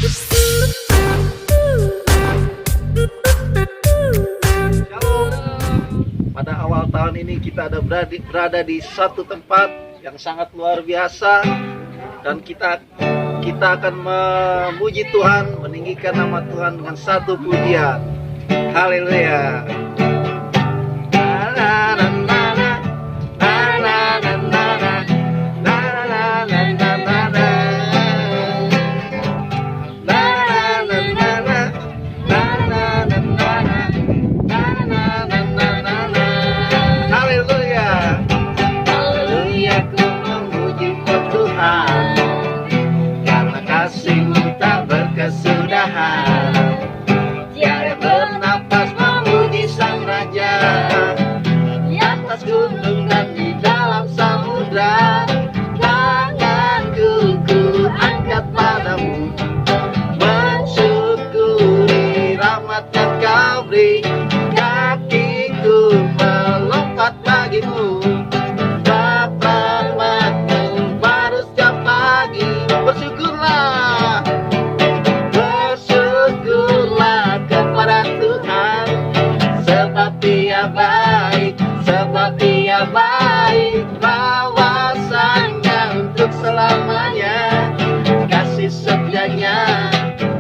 Shalom. Pada awal tahun ini kita ada berada di satu tempat yang sangat luar biasa, dan kita akan memuji Tuhan, meninggikan nama Tuhan dengan satu pujian. Haleluya. Tiada bernapas memuji Sang Raja, di atas gunung dan di dalam samudra. Tanganku ku angkat padamu, mensyukuri rahmat yang Kau beri. Kakiku melompat bagimu, Bapa rahmat-Mu baru setiap pagi. Bersyukurlah, kepada Tuhan, sebab Dia baik, bahwasanya untuk selamanya. Kasih setianya,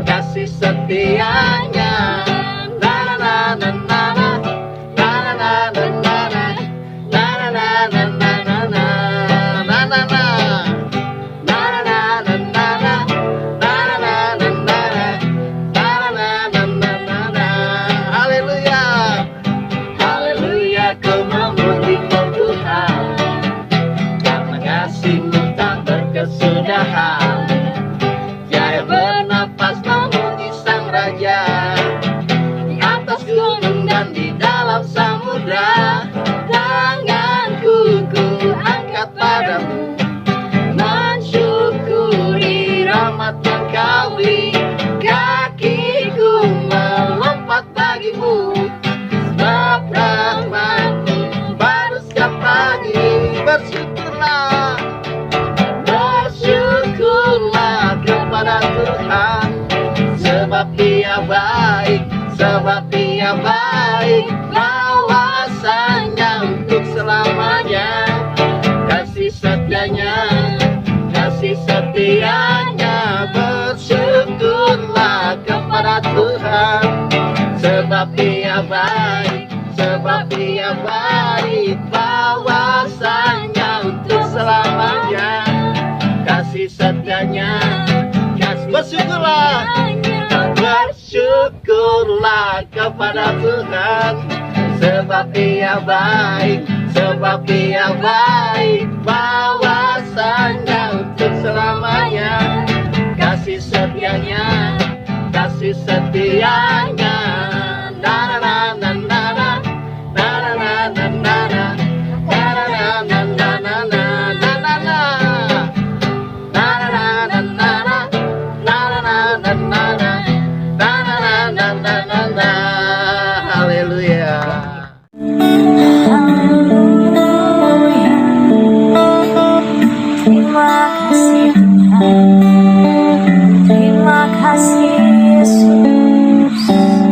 kasih setianya. Na na na na na na na na na na na na na na na na na na na. Jaya bernapas memuji Sang Raja, di atas gunung dan di dalam samudra. Tanganku ku angkat padamu, mensyukuri rahmat yang Kau beri. Kakiku melompat bagimu, sebab rahmat-Mu baru setiap pagi. Bersyukurlah, kepada Tuhan, sebab Dia baik, bahwasanya untuk selamanya. Kasih setianya, bersyukurlah kepada Tuhan, sebab Dia baik, bahwasanya untuk selamanya. Kasih setianya, bersyukurlah kepada Tuhan, sebab Dia baik, bahwasanya untuk selamanya. Kasih setianya, na na na na na na na na na na. Terima kasih Yesus.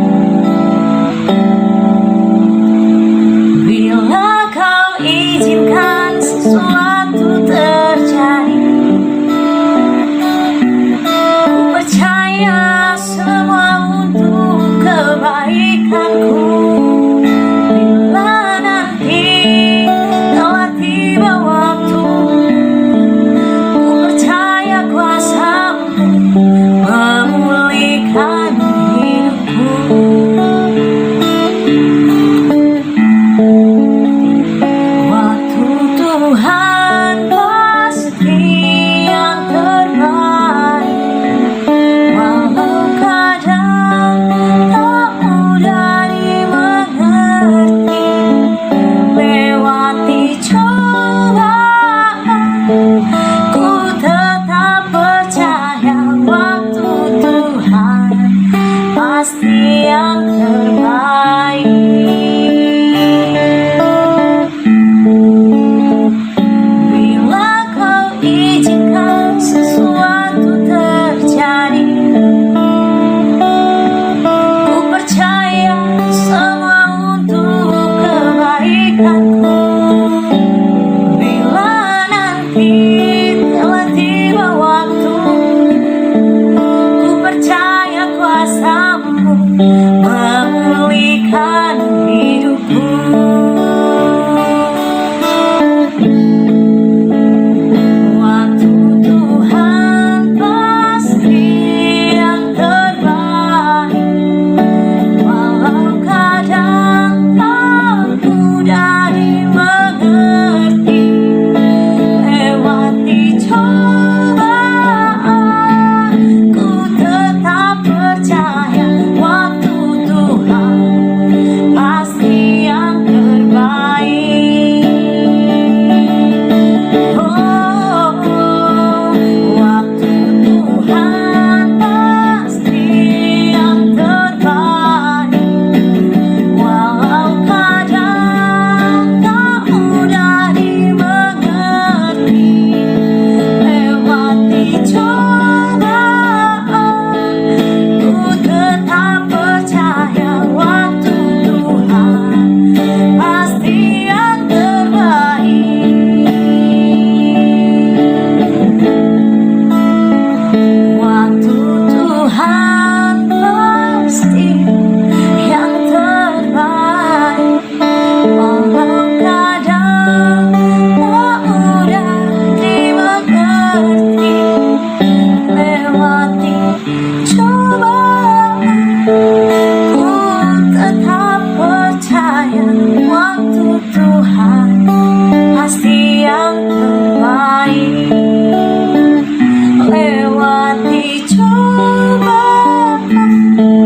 lewati cobaan, ku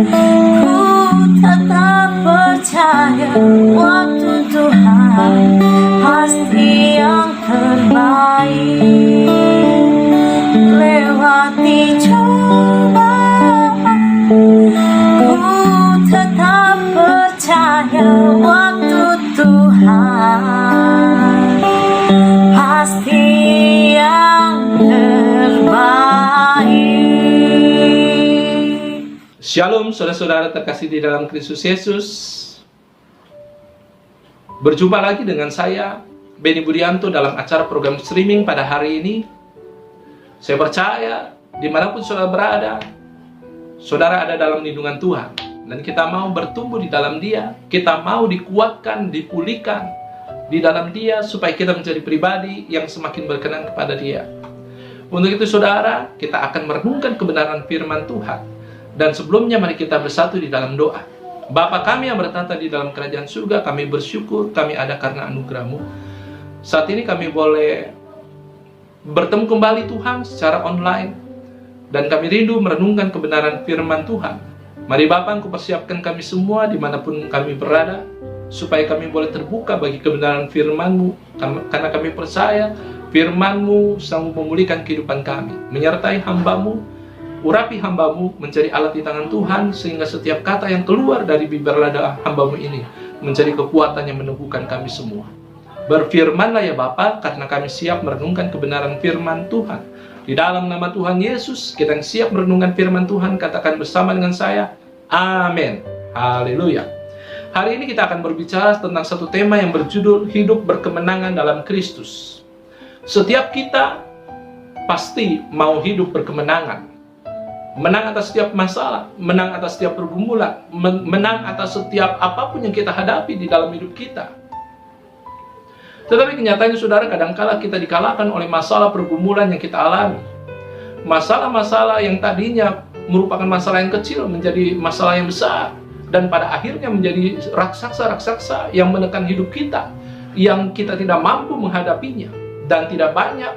tetap percaya waktu Tuhan pasti yang terbaik. Lewati cobaan, ku tetap percaya waktu Tuhan pasti yang terbaik. Shalom saudara-saudara terkasih di dalam Kristus Yesus. Berjumpa lagi dengan saya, Benny Budianto, dalam acara program streaming pada hari ini. Saya percaya dimanapun saudara berada, saudara ada dalam lindungan Tuhan. Dan kita mau bertumbuh di dalam Dia. Kita mau dikuatkan, dipulihkan di dalam Dia, supaya kita menjadi pribadi yang semakin berkenan kepada Dia. Untuk itu saudara, kita akan merenungkan kebenaran firman Tuhan. Dan sebelumnya mari kita bersatu di dalam doa. Bapa kami yang bertata di dalam kerajaan surga, kami bersyukur kami ada karena anugerah-Mu. Saat ini kami boleh bertemu kembali Tuhan secara online, dan kami rindu merenungkan kebenaran firman Tuhan. Mari Bapa, Engkau persiapkan kami semua dimanapun kami berada, supaya kami boleh terbuka bagi kebenaran firman-Mu, karena kami percaya firman-Mu sanggup memulihkan kehidupan kami. Menyertai hamba-Mu, urapi hamba-Mu menjadi alat di tangan Tuhan, sehingga setiap kata yang keluar dari bibir lidah hamba-Mu ini menjadi kekuatan yang meneguhkan kami semua. Berfirmanlah ya Bapa, karena kami siap merenungkan kebenaran firman Tuhan. Di dalam nama Tuhan Yesus, kita yang siap merenungkan firman Tuhan, katakan bersama dengan saya, amin. Haleluya. Hari ini kita akan berbicara tentang satu tema yang berjudul hidup berkemenangan dalam Kristus. Setiap kita pasti mau hidup berkemenangan. Menang atas setiap masalah, menang atas setiap pergumulan, menang atas setiap apapun yang kita hadapi di dalam hidup kita. Tetapi kenyataannya saudara, kadangkala kita dikalahkan oleh masalah pergumulan yang kita alami. Masalah-masalah yang tadinya merupakan masalah yang kecil menjadi masalah yang besar, dan pada akhirnya menjadi raksasa-raksasa yang menekan hidup kita, yang kita tidak mampu menghadapinya. Dan tidak banyak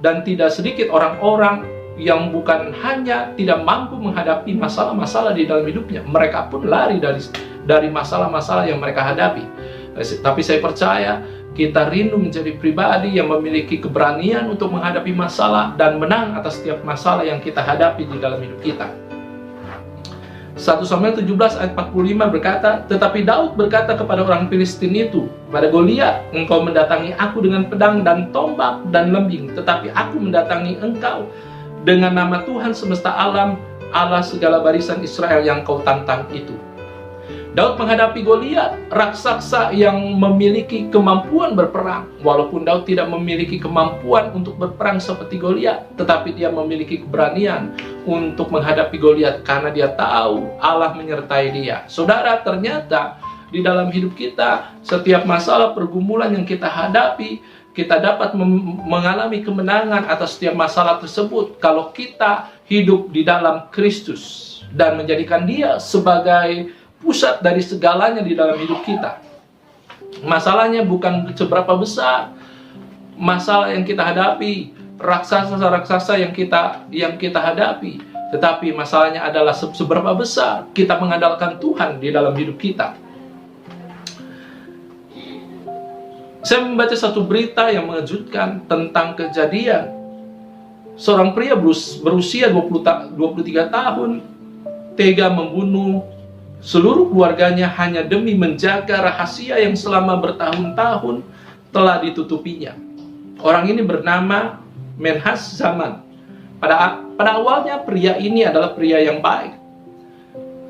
dan tidak sedikit orang-orang yang bukan hanya tidak mampu menghadapi masalah-masalah di dalam hidupnya, mereka pun lari dari masalah-masalah yang mereka hadapi. Tapi saya percaya kita rindu menjadi pribadi yang memiliki keberanian untuk menghadapi masalah dan menang atas setiap masalah yang kita hadapi di dalam hidup kita. 1 Samuel 17 ayat 45 berkata, tetapi Daud berkata kepada orang Filistin itu, pada Goliat, engkau mendatangi aku dengan pedang dan tombak dan lembing, tetapi aku mendatangi engkau dengan nama Tuhan semesta alam, Allah segala barisan Israel yang kau tantang itu. Daud menghadapi Goliat, raksasa yang memiliki kemampuan berperang. Walaupun Daud tidak memiliki kemampuan untuk berperang seperti Goliat, tetapi dia memiliki keberanian untuk menghadapi Goliat karena dia tahu Allah menyertai dia. Saudara, ternyata di dalam hidup kita, setiap masalah pergumulan yang kita hadapi, kita dapat mengalami kemenangan atas setiap masalah tersebut kalau kita hidup di dalam Kristus dan menjadikan Dia sebagai pusat dari segalanya di dalam hidup kita. Masalahnya bukan seberapa besar masalah yang kita hadapi, raksasa-raksasa yang kita hadapi, tetapi masalahnya adalah seberapa besar kita mengandalkan Tuhan di dalam hidup kita. Saya membaca satu berita yang mengejutkan tentang kejadian seorang pria berusia 23 tahun tega membunuh seluruh keluarganya hanya demi menjaga rahasia yang selama bertahun-tahun telah ditutupinya. Orang ini bernama Menhaz Zaman. Pada awalnya pria ini adalah pria yang baik.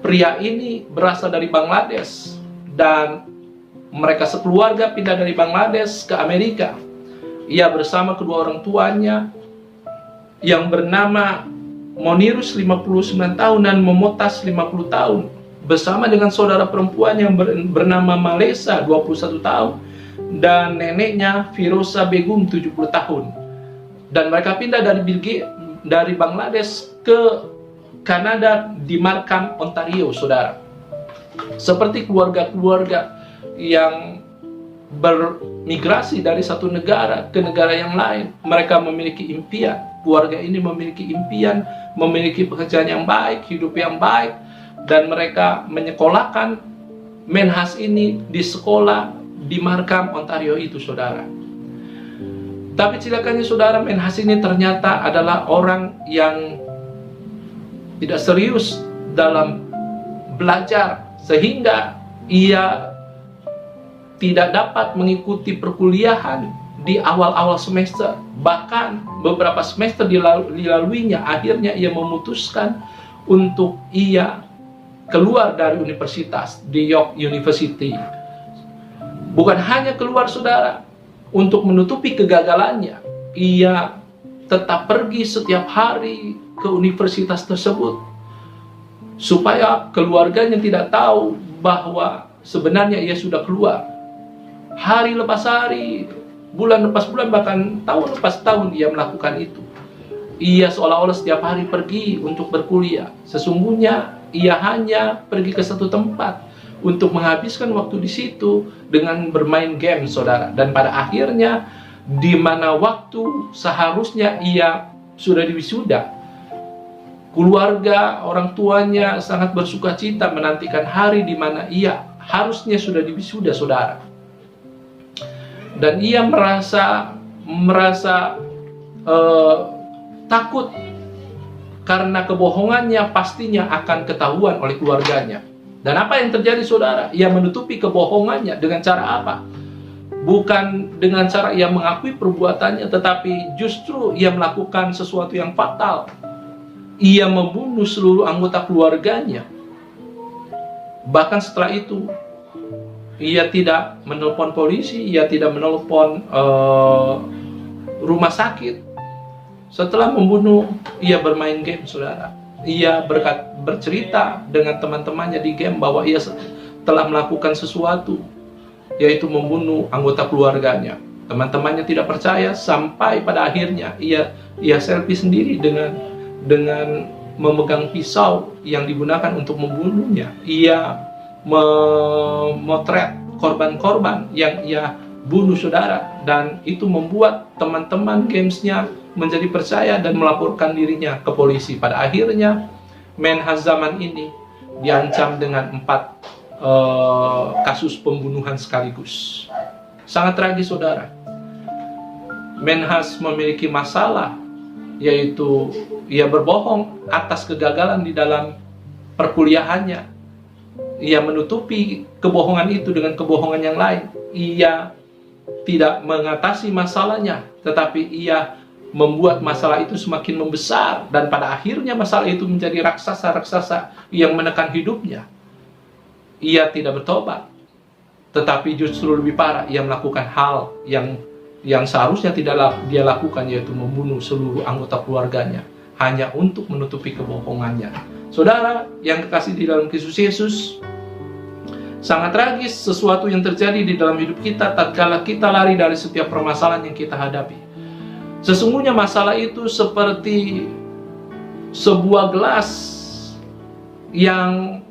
Pria ini berasal dari Bangladesh dan mereka sekeluarga pindah dari Bangladesh ke Amerika. Ia bersama kedua orang tuanya yang bernama Monirus 59 tahun dan Momotas 50 tahun, bersama dengan saudara perempuan yang bernama Malesa 21 tahun dan neneknya Firoza Begum 70 tahun. Dan mereka pindah dari Bangladesh ke Kanada di Markham, Ontario, saudara. Seperti keluarga-keluarga yang bermigrasi dari satu negara ke negara yang lain, mereka memiliki impian keluarga ini memiliki impian, memiliki pekerjaan yang baik, hidup yang baik, dan mereka menyekolahkan Menhas ini di sekolah di Markham, Ontario itu, saudara. Tapi celakanya, saudara, Menhas ini ternyata adalah orang yang tidak serius dalam belajar, sehingga ia tidak dapat mengikuti perkuliahan di awal-awal semester. Bahkan beberapa semester dilaluinya, akhirnya ia memutuskan untuk ia keluar dari universitas di York University. Bukan hanya keluar, saudara, untuk menutupi kegagalannya, ia tetap pergi setiap hari ke universitas tersebut supaya keluarganya tidak tahu bahwa sebenarnya ia sudah keluar. Hari lepas hari, bulan lepas bulan, bahkan tahun lepas tahun ia melakukan itu. Ia seolah-olah setiap hari pergi untuk berkuliah. Sesungguhnya ia hanya pergi ke satu tempat untuk menghabiskan waktu di situ dengan bermain game, saudara. Dan pada akhirnya, di mana waktu seharusnya ia sudah diwisuda, keluarga, orang tuanya sangat bersuka cita menantikan hari di mana ia harusnya sudah diwisuda, saudara. Dan ia merasa takut karena kebohongannya pastinya akan ketahuan oleh keluarganya. Dan apa yang terjadi, saudara? Ia menutupi kebohongannya dengan cara apa? Bukan dengan cara ia mengakui perbuatannya, tetapi justru ia melakukan sesuatu yang fatal. Ia membunuh seluruh anggota keluarganya. Bahkan setelah itu, ia tidak menelpon polisi, ia tidak menelpon rumah sakit. Setelah membunuh, ia bermain game, saudara. Ia bercerita dengan teman-temannya di game bahwa ia telah melakukan sesuatu, yaitu membunuh anggota keluarganya. Teman-temannya tidak percaya, sampai pada akhirnya ia selfie sendiri dengan memegang pisau yang digunakan untuk membunuhnya. Ia memotret korban-korban yang ia bunuh, saudara, dan itu membuat teman-teman gamesnya menjadi percaya dan melaporkan dirinya ke polisi. Pada akhirnya, Menhas zaman ini diancam dengan 4 kasus pembunuhan sekaligus. Sangat tragis, saudara. Menhas memiliki masalah, yaitu ia berbohong atas kegagalan di dalam perkuliahannya. Ia menutupi kebohongan itu dengan kebohongan yang lain. Ia tidak mengatasi masalahnya, tetapi ia membuat masalah itu semakin membesar, dan pada akhirnya masalah itu menjadi raksasa-raksasa yang menekan hidupnya. Ia tidak bertobat, tetapi justru lebih parah, ia melakukan hal yang seharusnya tidak dia lakukan, yaitu membunuh seluruh anggota keluarganya hanya untuk menutupi kebohongannya. Saudara yang kekasih di dalam Kristus Yesus, sangat tragis sesuatu yang terjadi di dalam hidup kita tatkala kita lari dari setiap permasalahan yang kita hadapi. Sesungguhnya masalah itu seperti sebuah gelas yang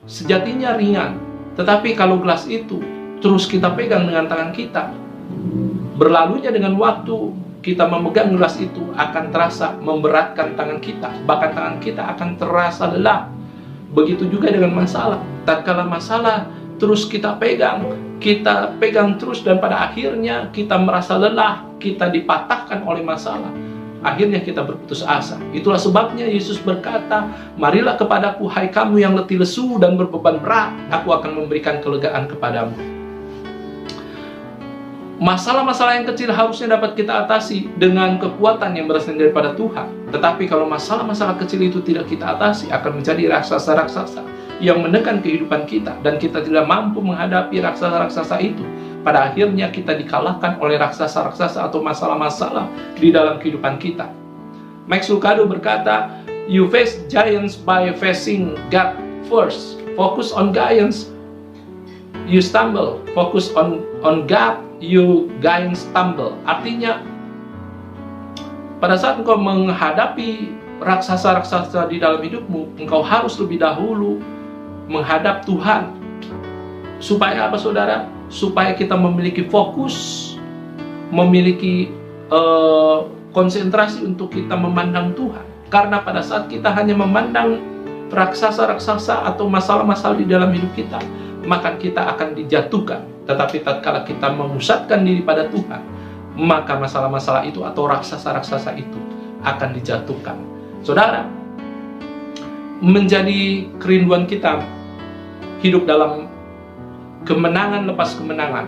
sejatinya ringan, tetapi kalau gelas itu terus kita pegang dengan tangan kita, berlalunya dengan waktu kita memegang gelas itu akan terasa memberatkan tangan kita, bahkan tangan kita akan terasa lelah. Begitu juga dengan masalah. Tatkala masalah terus kita pegang terus, dan pada akhirnya kita merasa lelah, kita dipatahkan oleh masalah, akhirnya kita berputus asa. Itulah sebabnya Yesus berkata, "Marilah kepadaku, hai kamu yang letih lesu dan berbeban berat, aku akan memberikan kelegaan kepadamu." Masalah-masalah yang kecil harusnya dapat kita atasi dengan kekuatan yang berasal daripada Tuhan. Tetapi kalau masalah-masalah kecil itu tidak kita atasi, akan menjadi raksasa-raksasa yang menekan kehidupan kita, dan kita tidak mampu menghadapi raksasa-raksasa itu. Pada akhirnya kita dikalahkan oleh raksasa-raksasa atau masalah-masalah di dalam kehidupan kita. Max Lucado berkata, "You face giants by facing God first. Focus on giants, you stumble. Focus on God, you giants stumble." Artinya, pada saat engkau menghadapi raksasa-raksasa di dalam hidupmu, engkau harus lebih dahulu menghadap Tuhan. Supaya apa, saudara? Supaya kita memiliki fokus, memiliki konsentrasi untuk kita memandang Tuhan. Karena pada saat kita hanya memandang raksasa-raksasa atau masalah-masalah di dalam hidup kita, maka kita akan dijatuhkan. Tetapi tatkala kita memusatkan diri pada Tuhan, maka masalah-masalah itu atau raksasa-raksasa itu akan dijatuhkan. Saudara, menjadi kerinduan kita hidup dalam kemenangan lepas kemenangan.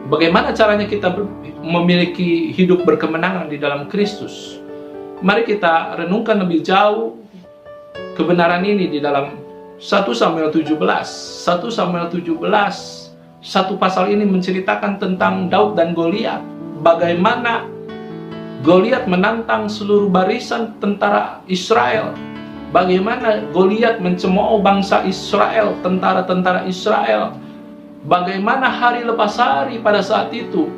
Bagaimana caranya kita memiliki hidup berkemenangan di dalam Kristus? Mari kita renungkan lebih jauh kebenaran ini di dalam 1 Samuel 17. 1 Samuel 17, satu pasal ini menceritakan tentang Daud dan Goliat. Bagaimana Goliat menantang seluruh barisan tentara Israel. Bagaimana Goliat mencemooh bangsa Israel, tentara-tentara Israel. Bagaimana hari lepas hari pada saat itu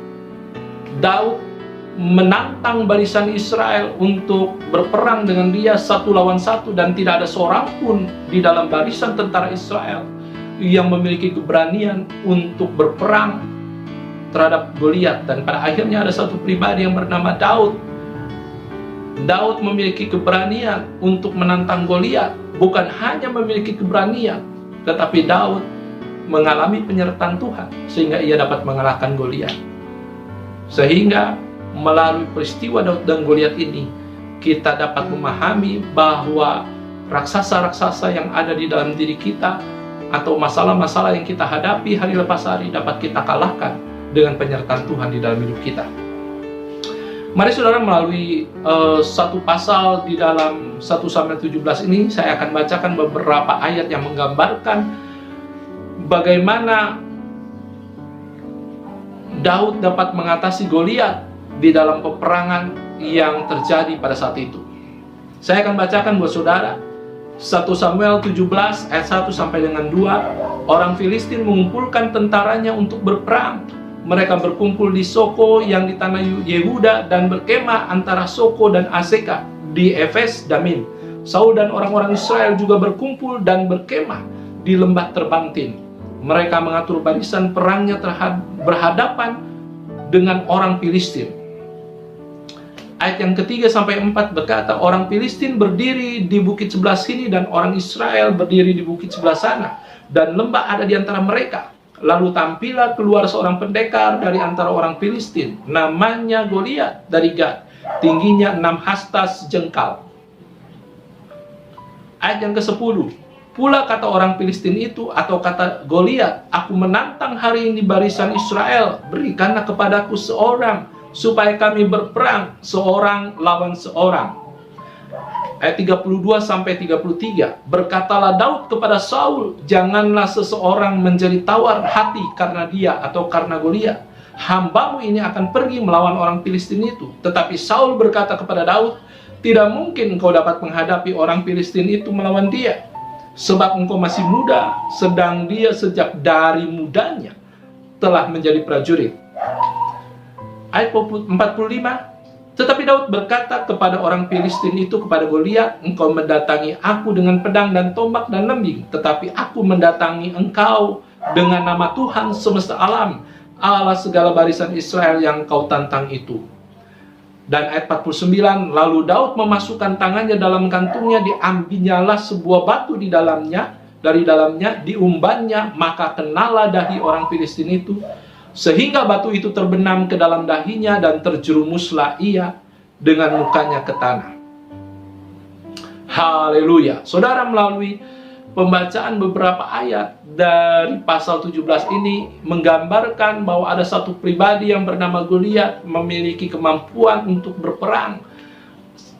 Daud menantang barisan Israel untuk berperang dengan dia 1 lawan 1, dan tidak ada seorang pun di dalam barisan tentara Israel yang memiliki keberanian untuk berperang terhadap Goliat. Dan pada akhirnya ada satu pribadi yang bernama Daud. Daud memiliki keberanian untuk menantang Goliat. Bukan hanya memiliki keberanian, tetapi Daud mengalami penyertaan Tuhan sehingga ia dapat mengalahkan Goliat. Sehingga melalui peristiwa Daud dan Goliat ini, kita dapat memahami bahwa raksasa-raksasa yang ada di dalam diri kita atau masalah-masalah yang kita hadapi hari lepas hari dapat kita kalahkan dengan penyertaan Tuhan di dalam hidup kita. Mari saudara, melalui satu pasal di dalam 1 Samuel 17 ini, saya akan bacakan beberapa ayat yang menggambarkan bagaimana Daud dapat mengatasi Goliat di dalam peperangan yang terjadi pada saat itu. Saya akan bacakan buat saudara 1 Samuel 17 ayat 1 sampai dengan 2. Orang Filistin mengumpulkan tentaranya untuk berperang. Mereka berkumpul di Soko yang di tanah Yehuda dan berkemah antara Soko dan Azeka di Efes Damim. Saul dan orang-orang Israel juga berkumpul dan berkemah di lembah Terbantin. Mereka mengatur barisan perangnya berhadapan dengan orang Filistin. Ayat yang ketiga sampai 4 berkata, orang Filistin berdiri di bukit sebelah sini dan orang Israel berdiri di bukit sebelah sana, dan lembah ada di antara mereka. Lalu tampillah keluar seorang pendekar dari antara orang Filistin, namanya Goliat dari Gad, tingginya 6 hasta sejengkal. Ayat yang ke-10, pula kata orang Filistin itu atau kata Goliat, aku menantang hari ini barisan Israel, berikanlah kepadaku seorang supaya kami berperang seorang lawan seorang. Ayat 32 sampai 33, berkatalah Daud kepada Saul, janganlah seseorang menjadi tawar hati karena dia atau karena Goliat. Hambamu ini akan pergi melawan orang Filistin itu. Tetapi Saul berkata kepada Daud, tidak mungkin engkau dapat menghadapi orang Filistin itu melawan dia, sebab engkau masih muda, sedang dia sejak dari mudanya telah menjadi prajurit. Ayat 45, tetapi Daud berkata kepada orang Filistin itu, kepada Goliat, engkau mendatangi aku dengan pedang dan tombak dan lembing, tetapi aku mendatangi engkau dengan nama Tuhan semesta alam, Allah segala barisan Israel yang kau tantang itu. Dan ayat 49, lalu Daud memasukkan tangannya dalam kantungnya, diambilnyalah sebuah batu dari dalamnya, diumbannya, maka kenalah dahi orang Filistin itu, sehingga batu itu terbenam ke dalam dahinya dan terjerumuslah ia dengan mukanya ke tanah. Haleluya. Saudara, melalui pembacaan beberapa ayat dari pasal 17 ini menggambarkan bahwa ada satu pribadi yang bernama Goliat memiliki kemampuan untuk berperang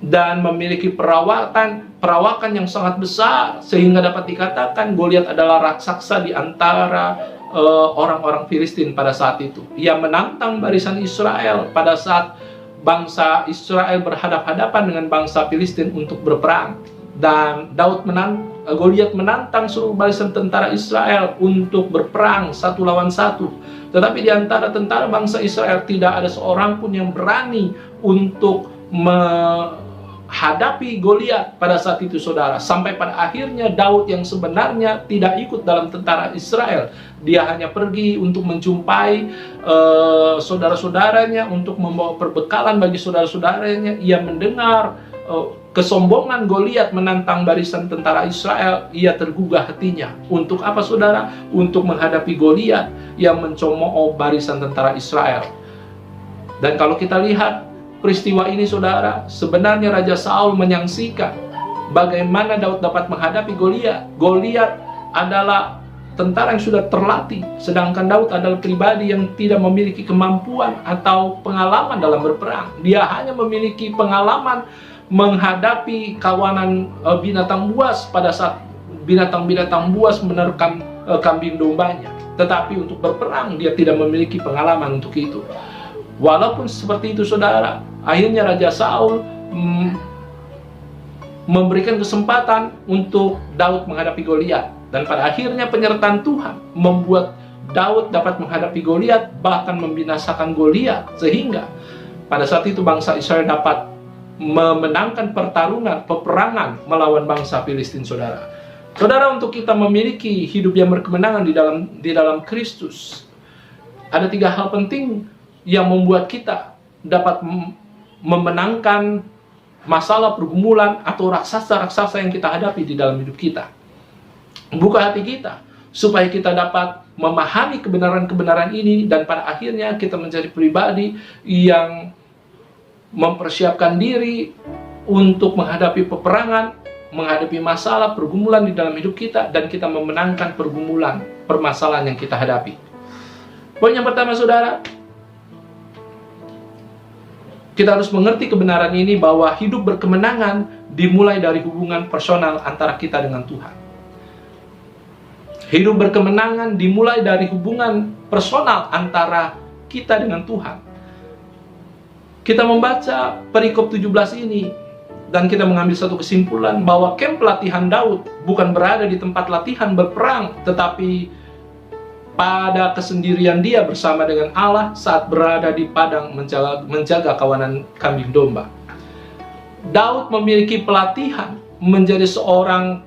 dan memiliki perawakan yang sangat besar, sehingga dapat dikatakan Goliat adalah raksasa di antara orang-orang Filistin pada saat itu. Ia menantang barisan Israel pada saat bangsa Israel berhadapan-hadapan dengan bangsa Filistin untuk berperang. Dan Goliat menantang seluruh barisan tentara Israel untuk berperang 1 lawan 1. Tetapi di antara tentara bangsa Israel tidak ada seorang pun yang berani untuk menghadapi Goliat pada saat itu, saudara. Sampai pada akhirnya Daud yang sebenarnya tidak ikut dalam tentara Israel. Dia hanya pergi untuk menjumpai saudara-saudaranya, untuk membawa perbekalan bagi saudara-saudaranya. Ia mendengar kesombongan Goliat menantang barisan tentara Israel. Ia tergugah hatinya. Untuk apa, saudara? Untuk menghadapi Goliat yang mencemooh barisan tentara Israel. Dan kalau kita lihat peristiwa ini, saudara, sebenarnya Raja Saul menyaksikan bagaimana Daud dapat menghadapi Goliat. Goliat adalah tentara yang sudah terlatih, sedangkan Daud adalah pribadi yang tidak memiliki kemampuan atau pengalaman dalam berperang. Dia hanya memiliki pengalaman menghadapi kawanan binatang buas pada saat binatang-binatang buas menerkam kambing dombanya. Tetapi untuk berperang dia tidak memiliki pengalaman untuk itu. Walaupun seperti itu, saudara, akhirnya Raja Saul memberikan kesempatan untuk Daud menghadapi Goliat. Dan pada akhirnya penyertaan Tuhan membuat Daud dapat menghadapi Goliat, bahkan membinasakan Goliat. Sehingga pada saat itu bangsa Israel dapat memenangkan peperangan melawan bangsa Filistin, saudara. Saudara, untuk kita memiliki hidup yang berkemenangan di dalam Kristus, ada 3 hal penting yang membuat kita dapat memenangkan masalah, pergumulan, atau raksasa-raksasa yang kita hadapi di dalam hidup kita. Buka hati kita, supaya kita dapat memahami kebenaran-kebenaran ini, dan pada akhirnya kita menjadi pribadi yang mempersiapkan diri untuk menghadapi peperangan, menghadapi masalah, pergumulan di dalam hidup kita, dan kita memenangkan pergumulan, permasalahan yang kita hadapi. Poin yang pertama, saudara, kita harus mengerti kebenaran ini bahwa hidup berkemenangan dimulai dari hubungan personal antara kita dengan Tuhan. Hidup berkemenangan dimulai dari hubungan personal antara kita dengan Tuhan. Kita membaca perikop 17 ini dan kita mengambil satu kesimpulan bahwa kamp latihan Daud bukan berada di tempat latihan berperang, tetapi pada kesendirian dia bersama dengan Allah saat berada di padang menjaga kawanan kambing domba. Daud memiliki pelatihan menjadi seorang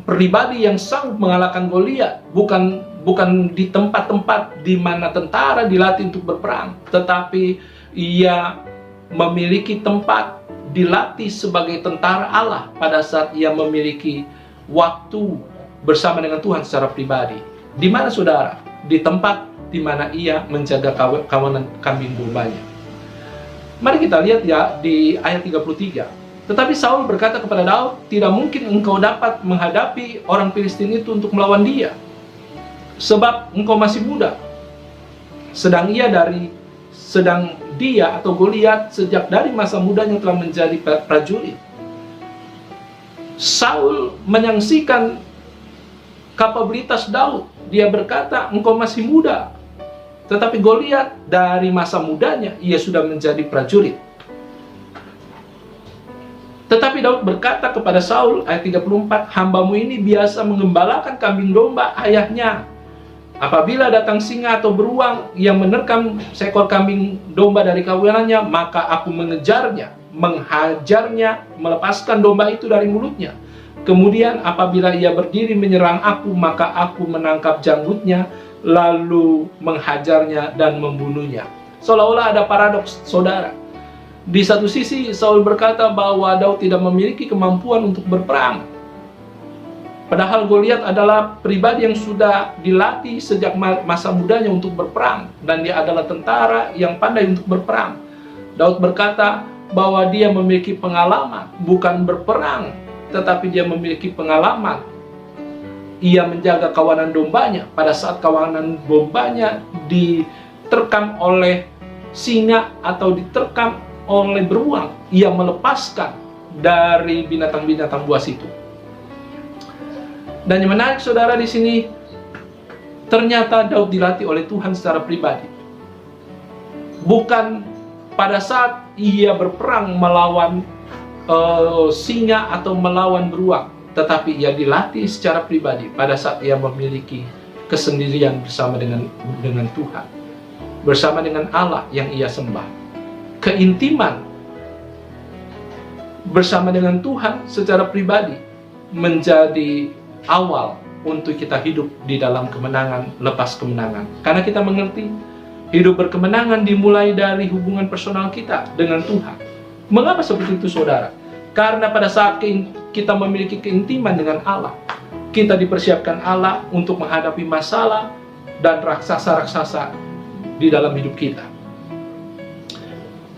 pribadi yang sanggup mengalahkan Goliat, bukan di tempat-tempat di mana tentara dilatih untuk berperang, tetapi ia memiliki tempat dilatih sebagai tentara Allah pada saat ia memiliki waktu bersama dengan Tuhan secara pribadi. Di mana, saudara? Di tempat di mana ia menjaga kawanan kambing dombanya. Mari kita lihat ya di ayat 33. Tetapi Saul berkata kepada Daud, "Tidak mungkin engkau dapat menghadapi orang Filistin itu untuk melawan dia, sebab engkau masih muda. Sedang dia atau Goliat sejak dari masa mudanya telah menjadi prajurit." Saul menyaksikan kapabilitas Daud. Dia berkata, "Engkau masih muda." Tetapi Goliat dari masa mudanya ia sudah menjadi prajurit. Tetapi Daud berkata kepada Saul, ayat 34, "Hambamu ini biasa mengembalakan kambing domba ayahnya. Apabila datang singa atau beruang yang menerkam seekor kambing domba dari kawanannya, maka aku mengejarnya, menghajarnya, melepaskan domba itu dari mulutnya. Kemudian apabila ia berdiri menyerang aku, maka aku menangkap janggutnya, lalu menghajarnya dan membunuhnya." Seolah-olah ada paradoks, saudara. Di satu sisi Saul berkata bahwa Daud tidak memiliki kemampuan untuk berperang. Padahal Goliat adalah pribadi yang sudah dilatih sejak masa mudanya untuk berperang, dan dia adalah tentara yang pandai untuk berperang. Daud berkata bahwa dia memiliki pengalaman bukan berperang, tetapi dia memiliki pengalaman. Ia menjaga kawanan dombanya pada saat kawanan dombanya diterkam oleh singa atau diterkam oleh beruang. Ia melepaskan dari binatang-binatang buas itu. Dan yang menarik, saudara, di sini ternyata Daud dilatih oleh Tuhan secara pribadi. Bukan pada saat ia berperang melawan singa atau melawan beruang, tetapi ia dilatih secara pribadi pada saat ia memiliki kesendirian bersama dengan Tuhan, bersama dengan Allah yang ia sembah. Keintiman bersama dengan Tuhan secara pribadi menjadi awal untuk kita hidup di dalam kemenangan lepas kemenangan. Karena kita mengerti hidup berkemenangan dimulai dari hubungan personal kita dengan Tuhan. Mengapa seperti itu, saudara? Karena pada saat kita memiliki keintiman dengan Allah, kita dipersiapkan Allah untuk menghadapi masalah dan raksasa-raksasa di dalam hidup kita.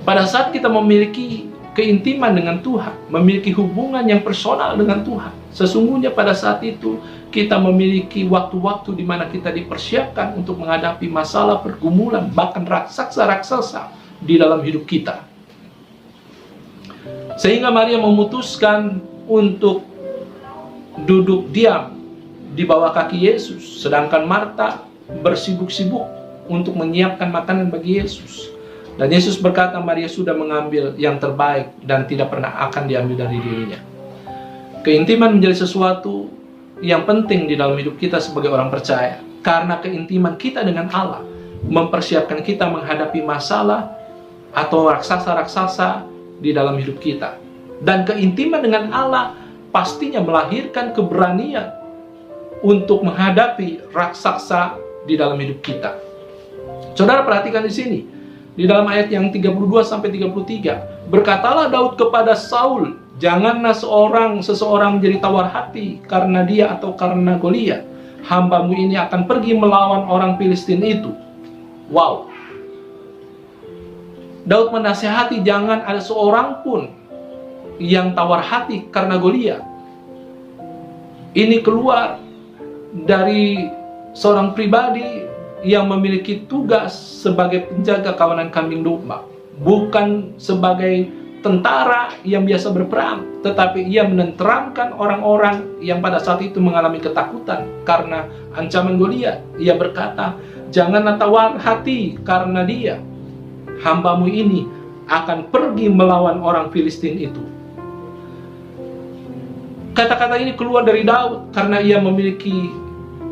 Pada saat kita memiliki keintiman dengan Tuhan, memiliki hubungan yang personal dengan Tuhan, sesungguhnya pada saat itu kita memiliki waktu-waktu di mana kita dipersiapkan untuk menghadapi masalah, pergumulan, bahkan raksasa-raksasa di dalam hidup kita. Sehingga Maria memutuskan untuk duduk diam di bawah kaki Yesus, sedangkan Marta bersibuk-sibuk untuk menyiapkan makanan bagi Yesus. Dan Yesus berkata, Maria sudah mengambil yang terbaik dan tidak pernah akan diambil dari dirinya. Keintiman menjadi sesuatu yang penting di dalam hidup kita sebagai orang percaya. Karena keintiman kita dengan Allah mempersiapkan kita menghadapi masalah atau raksasa-raksasa di dalam hidup kita. Dan keintiman dengan Allah pastinya melahirkan keberanian untuk menghadapi raksasa di dalam hidup kita. Saudara perhatikan di sini. Di dalam ayat yang 32-33, berkatalah Daud kepada Saul, janganlah seseorang menjadi tawar hati karena dia atau karena Goliat. Hambamu ini akan pergi melawan orang Filistin itu. Wow. Daud menasihati jangan ada seorang pun yang tawar hati karena Goliat. Ini keluar dari seorang pribadi yang memiliki tugas sebagai penjaga kawanan kambing domba, bukan sebagai tentara yang biasa berperang, tetapi ia menenteramkan orang-orang yang pada saat itu mengalami ketakutan karena ancaman Goliat. Ia berkata, janganlah tawar hati karena dia, hambamu ini akan pergi melawan orang Filistin itu. Kata-kata ini keluar dari Daud karena ia memiliki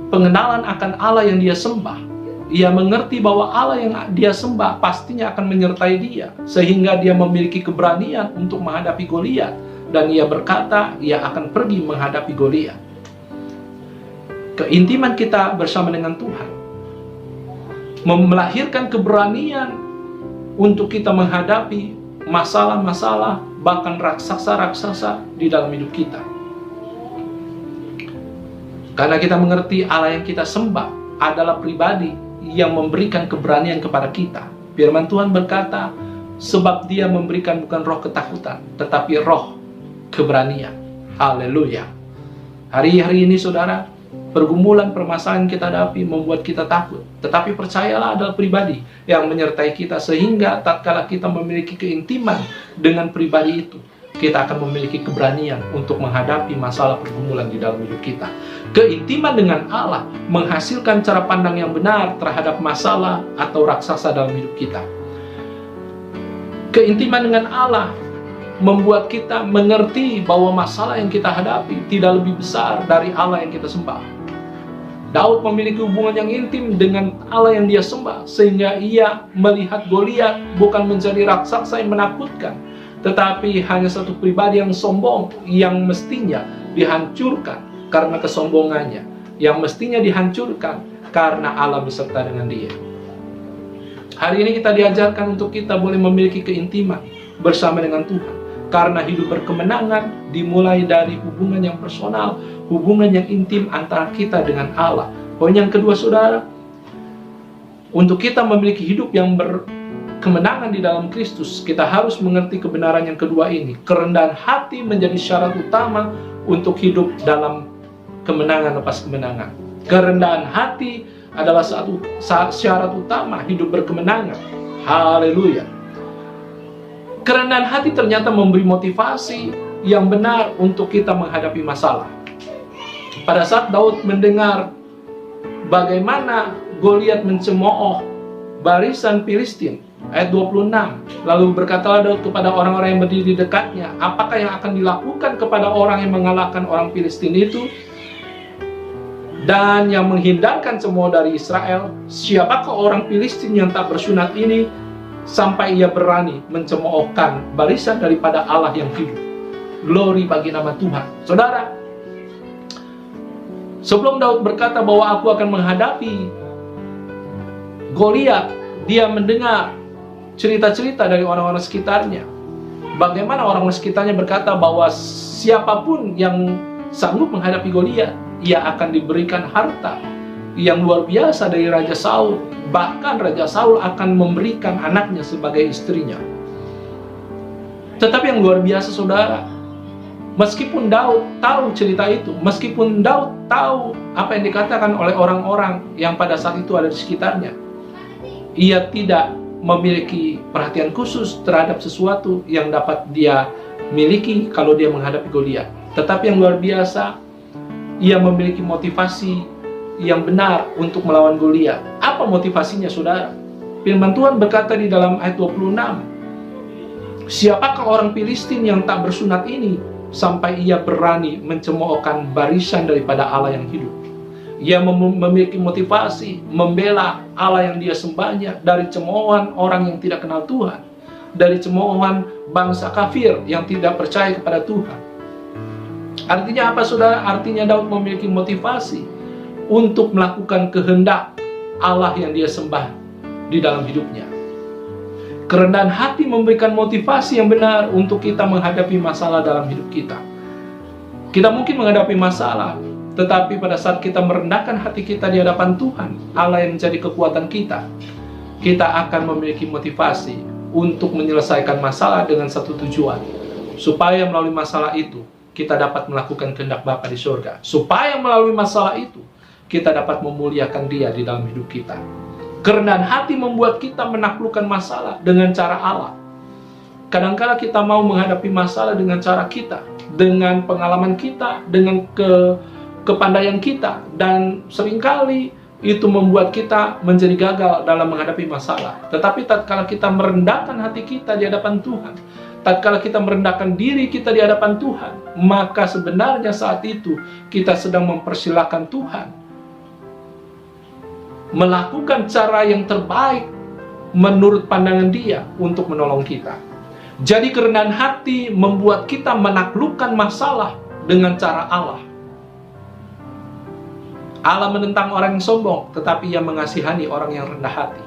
pengenalan akan Allah yang dia sembah. Ia mengerti bahwa Allah yang dia sembah pastinya akan menyertai dia, sehingga dia memiliki keberanian untuk menghadapi Goliat, dan ia berkata ia akan pergi menghadapi Goliat. Keintiman kita bersama dengan Tuhan melahirkan keberanian untuk kita menghadapi masalah-masalah, bahkan raksasa-raksasa di dalam hidup kita. Karena kita mengerti Allah yang kita sembah adalah pribadi yang memberikan keberanian kepada kita. Firman Tuhan berkata, sebab dia memberikan bukan roh ketakutan, tetapi roh keberanian. Haleluya. Hari-hari ini saudara, pergumulan permasalahan kita hadapi membuat kita takut. Tetapi percayalah adalah pribadi yang menyertai kita, sehingga tatkala kita memiliki keintiman dengan pribadi itu, kita akan memiliki keberanian untuk menghadapi masalah pergumulan di dalam hidup kita. Keintiman dengan Allah menghasilkan cara pandang yang benar terhadap masalah atau raksasa dalam hidup kita. Keintiman dengan Allah membuat kita mengerti bahwa masalah yang kita hadapi tidak lebih besar dari Allah yang kita sembah. Daud memiliki hubungan yang intim dengan Allah yang dia sembah, sehingga ia melihat Goliat bukan menjadi raksasa yang menakutkan, tetapi hanya satu pribadi yang sombong, yang mestinya dihancurkan karena kesombongannya, yang mestinya dihancurkan karena Allah beserta dengan dia. Hari ini kita diajarkan untuk kita boleh memiliki keintiman bersama dengan Tuhan, karena hidup berkemenangan dimulai dari hubungan yang personal, hubungan yang intim antara kita dengan Allah. Poin yang kedua saudara, untuk kita memiliki hidup yang kemenangan di dalam Kristus, kita harus mengerti kebenaran yang kedua ini. Kerendahan hati menjadi syarat utama untuk hidup dalam kemenangan lepas kemenangan. Kerendahan hati adalah syarat utama hidup berkemenangan. Haleluya. Kerendahan hati ternyata memberi motivasi yang benar untuk kita menghadapi masalah. Pada saat Daud mendengar bagaimana Goliat mencemooh barisan Filistin, ayat 26, lalu berkatalah Daud kepada orang-orang yang berdiri di dekatnya, apakah yang akan dilakukan kepada orang yang mengalahkan orang Filistin itu dan yang menghindarkan semua dari Israel? Siapakah orang Filistin yang tak bersunat ini sampai ia berani mencemoohkan barisan daripada Allah yang hidup? Glory bagi nama Tuhan. Saudara, sebelum Daud berkata bahwa aku akan menghadapi Goliat, dia mendengar cerita-cerita dari orang-orang sekitarnya. Bagaimana orang-orang sekitarnya berkata bahwa siapapun yang sanggup menghadapi Goliat, ia akan diberikan harta yang luar biasa dari Raja Saul. Bahkan Raja Saul akan memberikan anaknya sebagai istrinya. Tetapi yang luar biasa, saudara, meskipun Daud tahu cerita itu, meskipun Daud tahu apa yang dikatakan oleh orang-orang yang pada saat itu ada di sekitarnya, ia tidak memiliki perhatian khusus terhadap sesuatu yang dapat dia miliki kalau dia menghadapi Goliat. Tetapi yang luar biasa, ia memiliki motivasi yang benar untuk melawan Goliat. Apa motivasinya, saudara? Firman Tuhan berkata di dalam ayat 26, siapakah orang Filistin yang tak bersunat ini sampai ia berani mencemoohkan barisan daripada Allah yang hidup? Ia memiliki motivasi membela Allah yang dia sembahnya dari cemoohan orang yang tidak kenal Tuhan, dari cemoohan bangsa kafir yang tidak percaya kepada Tuhan. Artinya apa, saudara? Artinya Daud memiliki motivasi untuk melakukan kehendak Allah yang dia sembah di dalam hidupnya. Kerendahan hati memberikan motivasi yang benar untuk kita menghadapi masalah dalam hidup kita. Kita mungkin menghadapi masalah, tetapi pada saat kita merendahkan hati kita di hadapan Tuhan, Allah yang menjadi kekuatan kita, kita akan memiliki motivasi untuk menyelesaikan masalah dengan satu tujuan, supaya melalui masalah itu kita dapat melakukan kehendak Bapa di surga, supaya melalui masalah itu kita dapat memuliakan Dia di dalam hidup kita. Kerendahan hati membuat kita menaklukkan masalah dengan cara Allah. Kadangkala kita mau menghadapi masalah dengan cara kita, dengan pengalaman kita, dengan kepandaian kita, dan seringkali itu membuat kita menjadi gagal dalam menghadapi masalah. Tetapi tatkala kita merendahkan hati kita di hadapan Tuhan, tatkala kita merendahkan diri kita di hadapan Tuhan, maka sebenarnya saat itu kita sedang mempersilahkan Tuhan melakukan cara yang terbaik menurut pandangan Dia untuk menolong kita. Jadi kerendahan hati membuat kita menaklukkan masalah dengan cara Allah. Allah menentang orang yang sombong, tetapi Ia mengasihani orang yang rendah hati.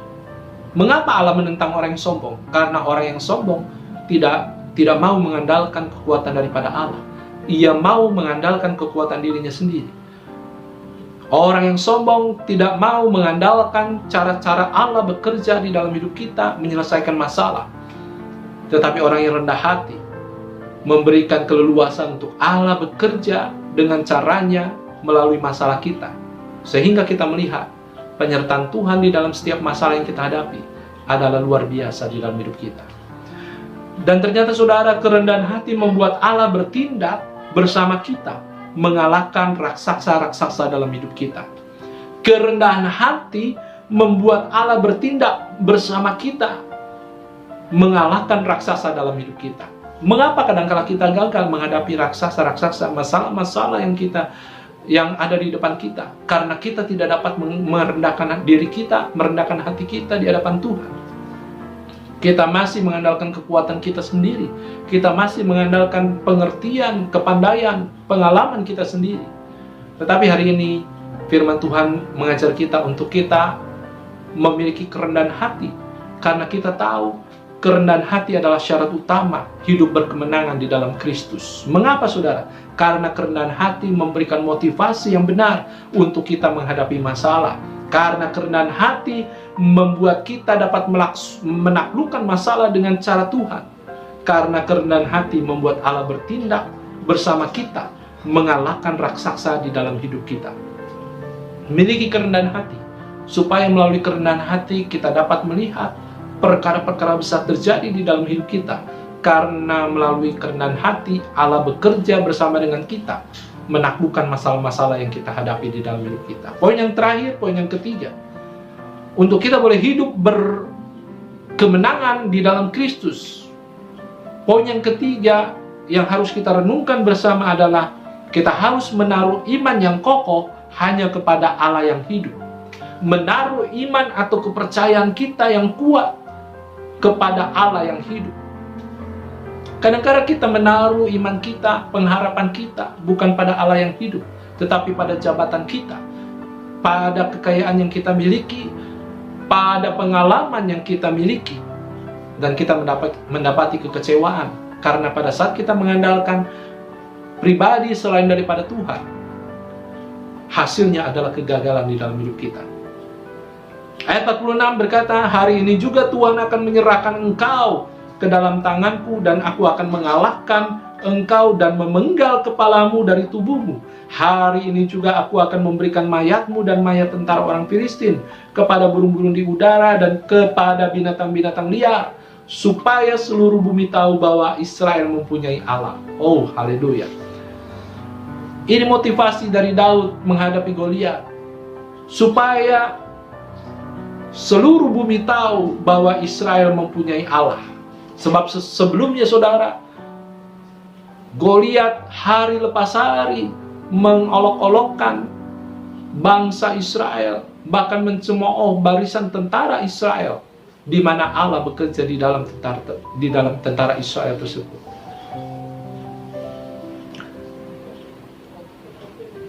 Mengapa Allah menentang orang yang sombong? Karena orang yang sombong tidak mau mengandalkan kekuatan daripada Allah. Ia mau mengandalkan kekuatan dirinya sendiri. Orang yang sombong tidak mau mengandalkan cara-cara Allah bekerja di dalam hidup kita menyelesaikan masalah. Tetapi orang yang rendah hati memberikan keleluasan untuk Allah bekerja dengan caranya melalui masalah kita, sehingga kita melihat penyertaan Tuhan di dalam setiap masalah yang kita hadapi adalah luar biasa di dalam hidup kita. Dan ternyata, saudara, kerendahan hati membuat Allah bertindak bersama kita, mengalahkan raksasa-raksasa dalam hidup kita. Kerendahan hati membuat Allah bertindak bersama kita, mengalahkan raksasa dalam hidup kita. Mengapa kadang-kala kita gagal menghadapi raksasa-raksasa, masalah-masalah yang ada di depan kita? Karena kita tidak dapat merendahkan diri kita, merendahkan hati kita di hadapan Tuhan. Kita masih mengandalkan kekuatan kita sendiri. Kita masih mengandalkan pengertian, kepandaian, pengalaman kita sendiri. Tetapi hari ini firman Tuhan mengajar kita untuk kita memiliki kerendahan hati. Karena kita tahu kerendahan hati adalah syarat utama hidup berkemenangan di dalam Kristus. Mengapa, saudara? Karena kerendahan hati memberikan motivasi yang benar untuk kita menghadapi masalah. Karena kerendahan hati membuat kita dapat menaklukkan masalah dengan cara Tuhan. Karena kerendahan hati membuat Allah bertindak bersama kita, mengalahkan raksasa di dalam hidup kita. Miliki kerendahan hati, supaya melalui kerendahan hati kita dapat melihat perkara-perkara besar terjadi di dalam hidup kita. Karena melalui kerendahan hati Allah bekerja bersama dengan kita, menaklukkan masalah-masalah yang kita hadapi di dalam hidup kita. Poin yang terakhir, poin yang ketiga, untuk kita boleh hidup berkemenangan di dalam Kristus, poin yang ketiga yang harus kita renungkan bersama adalah kita harus menaruh iman yang kokoh hanya kepada Allah yang hidup. Menaruh iman atau kepercayaan kita yang kuat kepada Allah yang hidup. Kadang-kadang kita menaruh iman kita, pengharapan kita bukan pada Allah yang hidup, tetapi pada jabatan kita, pada kekayaan yang kita miliki, pada pengalaman yang kita miliki, dan kita mendapati kekecewaan karena pada saat kita mengandalkan pribadi selain daripada Tuhan, hasilnya adalah kegagalan di dalam hidup kita. Ayat 46 berkata, hari ini juga Tuhan akan menyerahkan engkau ke dalam tanganku, dan aku akan mengalahkan engkau dan memenggal kepalamu dari tubuhmu. Hari ini juga aku akan memberikan mayatmu dan mayat tentara orang Filistin kepada burung-burung di udara dan kepada binatang-binatang liar, supaya seluruh bumi tahu bahwa Israel mempunyai Allah. Oh, haleluya. Ini motivasi dari Daud menghadapi Goliat, supaya seluruh bumi tahu bahwa Israel mempunyai Allah. Sebab sebelumnya saudara, Goliat hari lepas hari mengolok-olokkan bangsa Israel, bahkan mencemooh barisan tentara Israel, di mana Allah bekerja di dalam tentara Israel tersebut.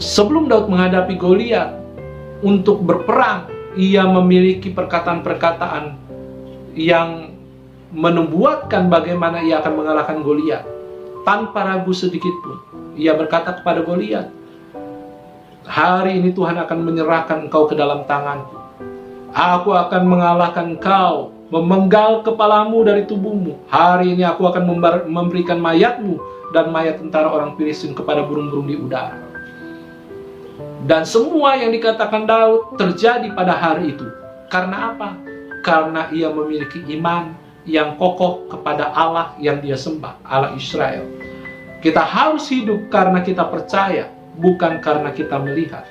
Sebelum Daud menghadapi Goliat untuk berperang, ia memiliki perkataan-perkataan yang menubuatkan bagaimana ia akan mengalahkan Goliat. Tanpa ragu sedikit pun, ia berkata kepada Goliat, hari ini Tuhan akan menyerahkan engkau ke dalam tanganku. Aku akan mengalahkan engkau, memenggal kepalamu dari tubuhmu. Hari ini aku akan memberikan mayatmu dan mayat tentara orang Filistin kepada burung-burung di udara. Dan semua yang dikatakan Daud terjadi pada hari itu. Karena apa? Karena ia memiliki iman yang kokoh kepada Allah yang dia sembah, Allah Israel. Kita harus hidup karena kita percaya, bukan karena kita melihat.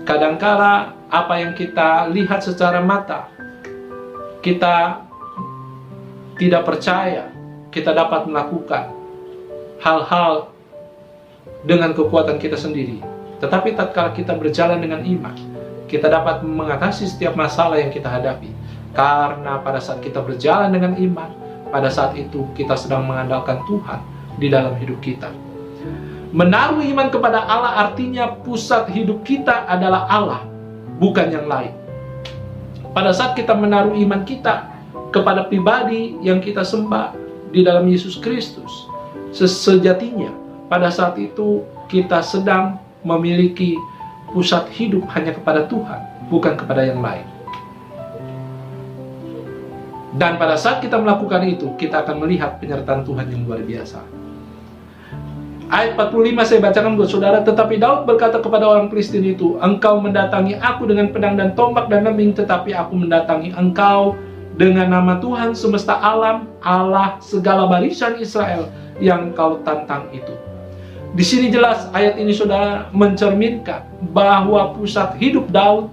Kadangkala apa yang kita lihat secara mata, kita tidak percaya kita dapat melakukan hal-hal dengan kekuatan kita sendiri. Tetapi tatkala kita berjalan dengan iman, kita dapat mengatasi setiap masalah yang kita hadapi. Karena pada saat kita berjalan dengan iman, pada saat itu kita sedang mengandalkan Tuhan di dalam hidup kita. Menaruh iman kepada Allah artinya pusat hidup kita adalah Allah, bukan yang lain. Pada saat kita menaruh iman kita kepada pribadi yang kita sembah di dalam Yesus Kristus, sejatinya pada saat itu kita sedang memiliki pusat hidup hanya kepada Tuhan, bukan kepada yang lain. Dan pada saat kita melakukan itu, kita akan melihat penyertaan Tuhan yang luar biasa. Ayat 45 saya bacakan buat saudara. Tetapi Daud berkata kepada orang Filistin itu, engkau mendatangi aku dengan pedang dan tombak dan lembing, tetapi aku mendatangi engkau dengan nama Tuhan semesta alam, Allah segala barisan Israel yang kau tantang itu. Di sini jelas ayat ini saudara mencerminkan bahwa pusat hidup Daud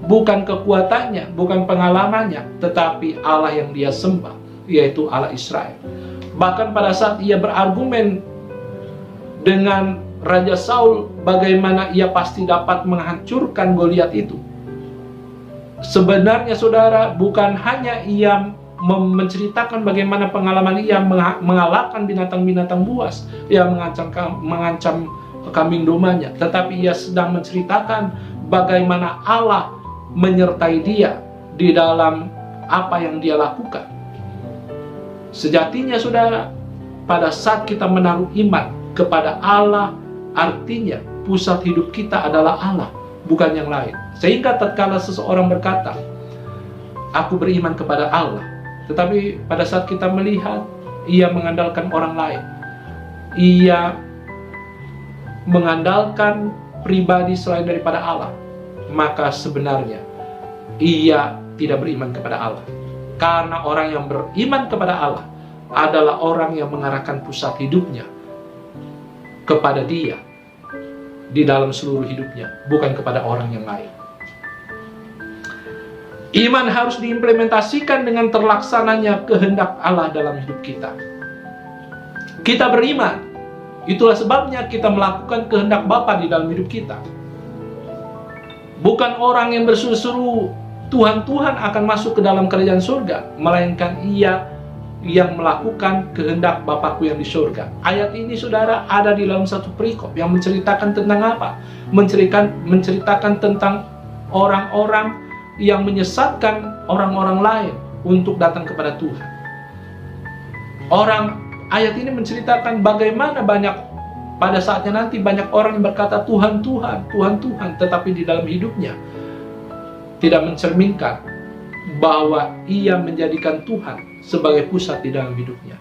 bukan kekuatannya, bukan pengalamannya, tetapi Allah yang dia sembah, yaitu Allah Israel. Bahkan pada saat ia berargumen dengan Raja Saul, bagaimana ia pasti dapat menghancurkan Goliat itu. Sebenarnya saudara, bukan hanya ia menceritakan bagaimana pengalaman ia mengalahkan binatang-binatang buas, ia mengancam kambing domanya, tetapi ia sedang menceritakan bagaimana Allah menyertai dia di dalam apa yang dia lakukan. Sejatinya saudara, pada saat kita menaruh iman kepada Allah, artinya pusat hidup kita adalah Allah, bukan yang lain. Sehingga tatkala seseorang berkata, aku beriman kepada Allah, tetapi pada saat kita melihat ia mengandalkan orang lain, ia mengandalkan pribadi selain daripada Allah, maka sebenarnya ia tidak beriman kepada Allah. Karena orang yang beriman kepada Allah adalah orang yang mengarahkan pusat hidupnya kepada Dia di dalam seluruh hidupnya, bukan kepada orang yang lain. Iman harus diimplementasikan dengan terlaksananya kehendak Allah dalam hidup kita. Kita beriman, itulah sebabnya kita melakukan kehendak Bapa di dalam hidup kita. Bukan orang yang berseru-seru Tuhan akan masuk ke dalam kerajaan surga, melainkan ia yang melakukan kehendak Bapakku yang di surga. Ayat ini saudara ada di dalam satu perikop yang menceritakan tentang apa? Menceritakan tentang orang-orang yang menyesatkan orang-orang lain untuk datang kepada Tuhan. Ayat ini menceritakan bagaimana pada saatnya nanti banyak orang yang berkata Tuhan, Tuhan, Tuhan, Tuhan, tetapi di dalam hidupnya tidak mencerminkan bahwa ia menjadikan Tuhan sebagai pusat di dalam hidupnya.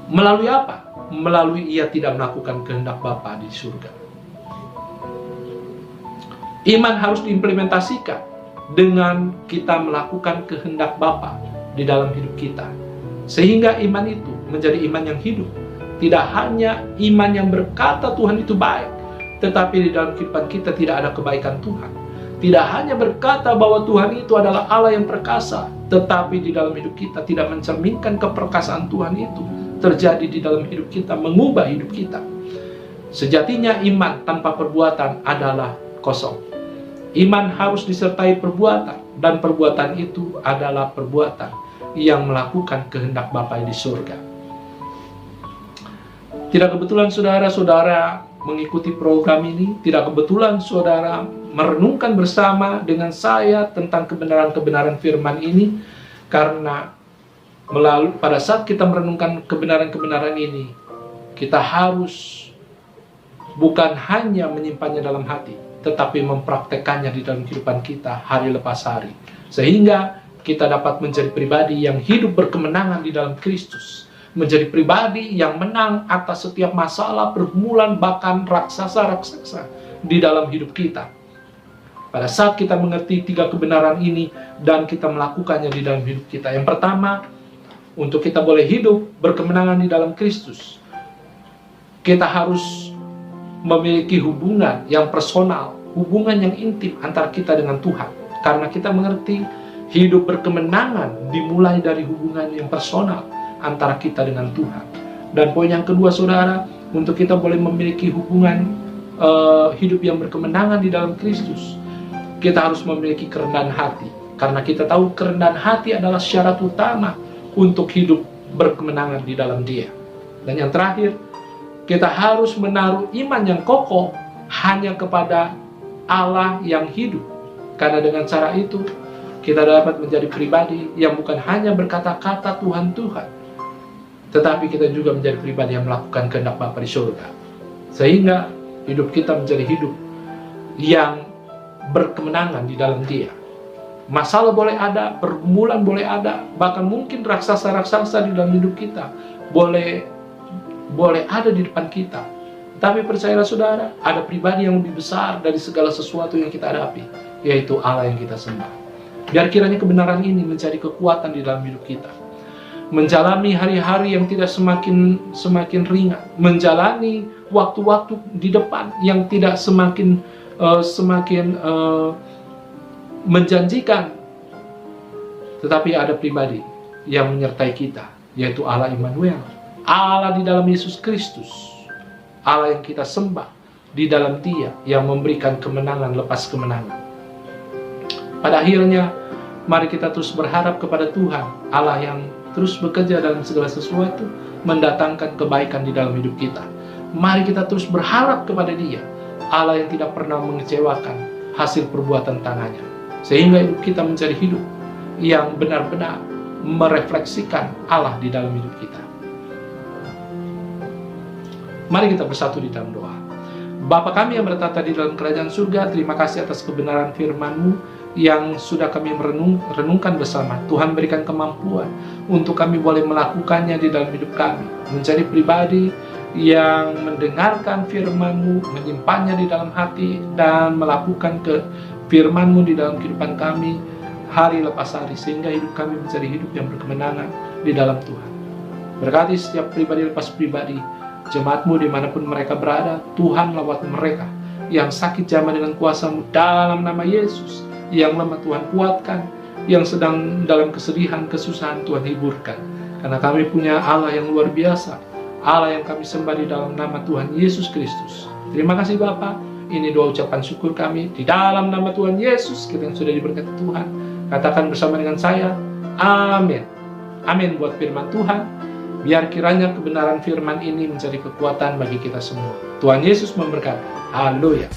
Melalui apa? Melalui ia tidak melakukan kehendak Bapa di surga. Iman harus diimplementasikan dengan kita melakukan kehendak Bapa di dalam hidup kita. Sehingga iman itu menjadi iman yang hidup. Tidak hanya iman yang berkata Tuhan itu baik, tetapi di dalam kehidupan kita tidak ada kebaikan Tuhan. Tidak hanya berkata bahwa Tuhan itu adalah Allah yang perkasa, tetapi di dalam hidup kita tidak mencerminkan keperkasaan Tuhan itu terjadi di dalam hidup kita, mengubah hidup kita. Sejatinya iman tanpa perbuatan adalah kosong. Iman harus disertai perbuatan, dan perbuatan itu adalah perbuatan yang melakukan kehendak Bapa di surga. Tidak kebetulan saudara-saudara mengikuti program ini, tidak kebetulan saudara merenungkan bersama dengan saya tentang kebenaran-kebenaran firman ini, karena pada saat kita merenungkan kebenaran-kebenaran ini, kita harus bukan hanya menyimpannya dalam hati, tetapi mempraktekannya di dalam kehidupan kita hari lepas hari, sehingga kita dapat menjadi pribadi yang hidup berkemenangan di dalam Kristus, menjadi pribadi yang menang atas setiap masalah, pergumulan, bahkan raksasa-raksasa di dalam hidup kita. Pada saat kita mengerti 3 kebenaran ini dan kita melakukannya di dalam hidup kita. Yang pertama, untuk kita boleh hidup berkemenangan di dalam Kristus, kita harus memiliki hubungan yang personal, hubungan yang intim antara kita dengan Tuhan. Karena kita mengerti hidup berkemenangan dimulai dari hubungan yang personal antara kita dengan Tuhan. Dan poin yang kedua saudara, untuk kita boleh memiliki hubungan hidup yang berkemenangan di dalam Kristus, kita harus memiliki kerendahan hati. Karena kita tahu kerendahan hati adalah syarat utama untuk hidup berkemenangan di dalam Dia. Dan yang terakhir, kita harus menaruh iman yang kokoh hanya kepada Allah yang hidup. Karena dengan cara itu, kita dapat menjadi pribadi yang bukan hanya berkata-kata Tuhan, Tuhan, tetapi kita juga menjadi pribadi yang melakukan kehendak Bapa di surga. Sehingga hidup kita menjadi hidup yang berkemenangan di dalam Dia. Masalah boleh ada, pergumulan boleh ada, bahkan mungkin raksasa-raksasa di dalam hidup kita boleh ada di depan kita. Tapi percayalah saudara, ada pribadi yang lebih besar dari segala sesuatu yang kita hadapi, yaitu Allah yang kita sembah. Biar kiranya kebenaran ini menjadi kekuatan di dalam hidup kita. Menjalani hari-hari yang tidak semakin ringan, menjalani waktu-waktu di depan yang tidak semakin menjanjikan, tetapi ada pribadi yang menyertai kita, yaitu Allah Immanuel, Allah di dalam Yesus Kristus, Allah yang kita sembah, di dalam Dia yang memberikan kemenangan lepas kemenangan. Pada akhirnya, mari kita terus berharap kepada Tuhan, Allah yang terus bekerja dalam segala sesuatu, mendatangkan kebaikan di dalam hidup kita. Mari kita terus berharap kepada Dia, Allah yang tidak pernah mengecewakan hasil perbuatan tangannya, sehingga hidup kita menjadi hidup yang benar-benar merefleksikan Allah di dalam hidup kita. Mari kita bersatu di dalam doa. Bapa kami yang bertata di dalam kerajaan surga, terima kasih atas kebenaran firman-Mu yang sudah kami renungkan bersama. Tuhan berikan kemampuan untuk kami boleh melakukannya di dalam hidup kami, menjadi pribadi yang mendengarkan firman-Mu, menyimpannya di dalam hati, dan melakukan firman-Mu di dalam kehidupan kami hari lepas hari, sehingga hidup kami menjadi hidup yang berkemenangan di dalam Tuhan. Berkati setiap pribadi lepas pribadi, jemaat-Mu dimanapun mereka berada. Tuhan lawat mereka yang sakit jamah dengan kuasa-Mu dalam nama Yesus. Yang lemah Tuhan kuatkan, yang sedang dalam kesedihan, kesusahan Tuhan hiburkan. Karena kami punya Allah yang luar biasa, Allah yang kami sembah di dalam nama Tuhan Yesus Kristus. Terima kasih Bapa. Ini doa ucapan syukur kami di dalam nama Tuhan Yesus, kita yang sudah diberkati Tuhan. Katakan bersama dengan saya, amin. amin buat firman Tuhan. Biar kiranya kebenaran firman ini menjadi kekuatan bagi kita semua. Tuhan Yesus memberkati. Haleluya.